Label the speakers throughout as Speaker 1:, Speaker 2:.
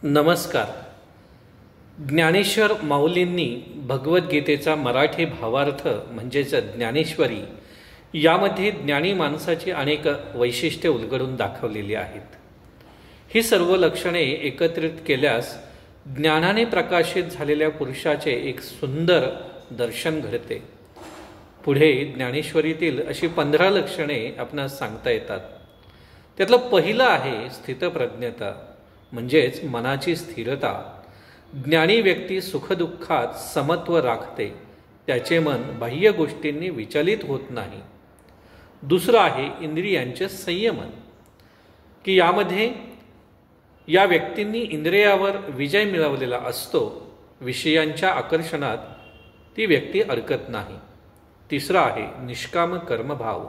Speaker 1: नमस्कार. ज्ञानेश्वर माऊलींनी भगवद्गीतेचा मराठी भावार्थ म्हणजेच ज्ञानेश्वरी यामध्ये ज्ञानी माणसाची अनेक वैशिष्ट्ये उलगडून दाखवलेली आहेत. ही सर्व लक्षणे एकत्रित केल्यास ज्ञानाने प्रकाशित झालेल्या पुरुषाचे एक सुंदर दर्शन घडते. पुढे ज्ञानेश्वरीतील अशी 15 लक्षणे आपणास सांगता येतात. त्यातलं पहिलं आहे स्थितप्रज्ञता म्हणजेच मनाची स्थिरता. ज्ञानी व्यक्ती सुखदुःखात समत्व राखते. त्याचे मन बाह्य गोष्टींनी विचलित होत नाही. दुसरं आहे इंद्रियांचे संयमन, की यामध्ये या व्यक्तींनी इंद्रियावर विजय मिळवलेला असतो. विषयांच्या आकर्षणात ती व्यक्ती अडकत नाही. तिसरं आहे निष्काम कर्मभाव.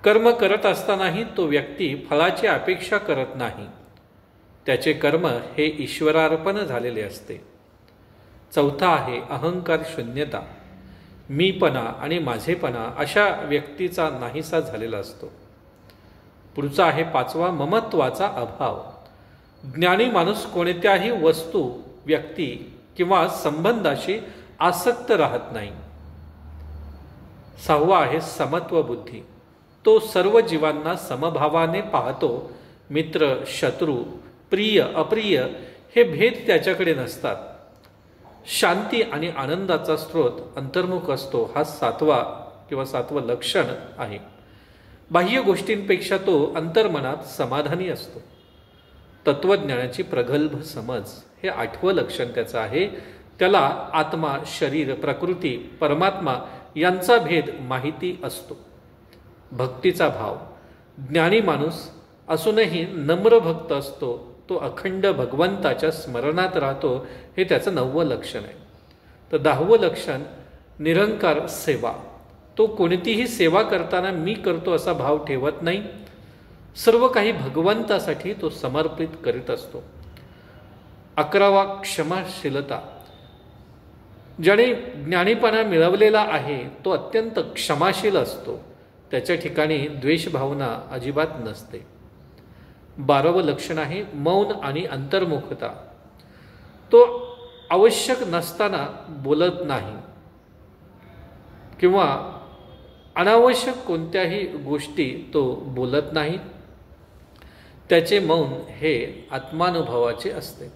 Speaker 1: कर्म करत असतानाही तो व्यक्ती फळाची अपेक्षा करत नाही. त्याचे कर्म हे ईश्वरार्पण झालेले असते. चौथा आहे अहंकार शून्यता. मीपणा आणि माझेपणा अशा व्यक्तीचा नाहीसा झालेला असतो. पुढचा आहे पाचवा ममत्वाचा अभाव. ज्ञानी माणूस कोणत्याही वस्तू, व्यक्ती किंवा संबंधाशी आसक्त राहत नाही. सहावा आहे समत्व बुद्धी. तो सर्व जीवांना समभावाने पाहतो. मित्र, शत्रू, प्रिय, अप्रिय हे भेद त्याच्याकडे नसतात. शांती आणि आनंदाचा स्रोत अंतर्मुख असतो. हा सातवं लक्षण आहे. बाह्य गोष्टींपेक्षा तो अंतर्मनात समाधानी असतो. तत्वज्ञानाची प्रगल्भ समज हे 8वं लक्षण त्याचं आहे. त्याला आत्मा, शरीर, प्रकृती, परमात्मा यांचा भेद माहिती असतो. भक्तीचा भाव. ज्ञानी माणूस असूनही नम्र भक्त असतो. तो अखंड भगवंताच्या स्मरणात राहतो. हे त्याचं 9वं लक्षण आहे. तर 10वं लक्षण निरंकार सेवा. तो कोणतीही सेवा करताना मी करतो असा भाव ठेवत नाही. सर्व काही भगवंतासाठी तो समर्पित करीत असतो. 11वा क्षमाशीलता. ज्याने ज्ञानीपणा मिळवलेला आहे तो अत्यंत क्षमाशील असतो. त्याच्या ठिकाणी द्वेषभावना अजिबात नसते. 12वं लक्षण आहे मौन आणि अंतर्मुखता. तो आवश्यक नसताना बोलत नाही किंवा अनावश्यक कोणत्याही गोष्टी तो बोलत नाही. त्याचे मौन हे आत्मानुभवाचे असते.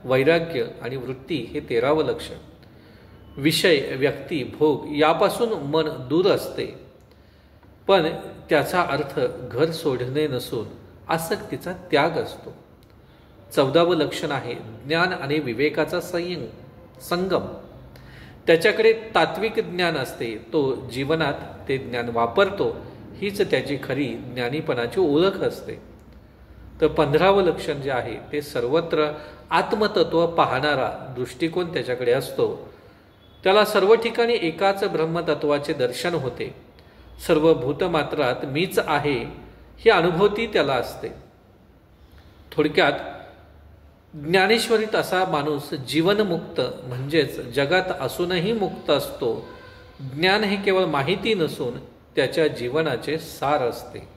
Speaker 1: वैराग्य आणि वृत्ती हे 13वं लक्षण. विषय, व्यक्ती, भोग यापासून मन दूर असते. पण त्याचा अर्थ घर सोडणे नसून आसक्तीचा त्याग असतो. 14वं लक्षण आहे ज्ञान आणि विवेकाचा संगम. त्याच्याकडे तात्विक ज्ञान असते. तो जीवनात ते ज्ञान वापरतो. हीच त्याची खरी ज्ञानीपणाची ओळख असते. तर 15वं लक्षण जे आहे ते सर्वत्र आत्मतत्व पाहणारा दृष्टिकोन त्याच्याकडे असतो. त्याला सर्व ठिकाणी एकाच ब्रह्मतत्वाचे दर्शन होते. सर्व भूतमात्रात मीच आहे ही अनुभूती त्याला असते. थोडक्यात ज्ञानेश्वरीत असा माणूस जीवनमुक्त म्हणजेच जगात असूनही मुक्त असतो. ज्ञान हे केवळ माहिती नसून त्याच्या जीवनाचे सार असते.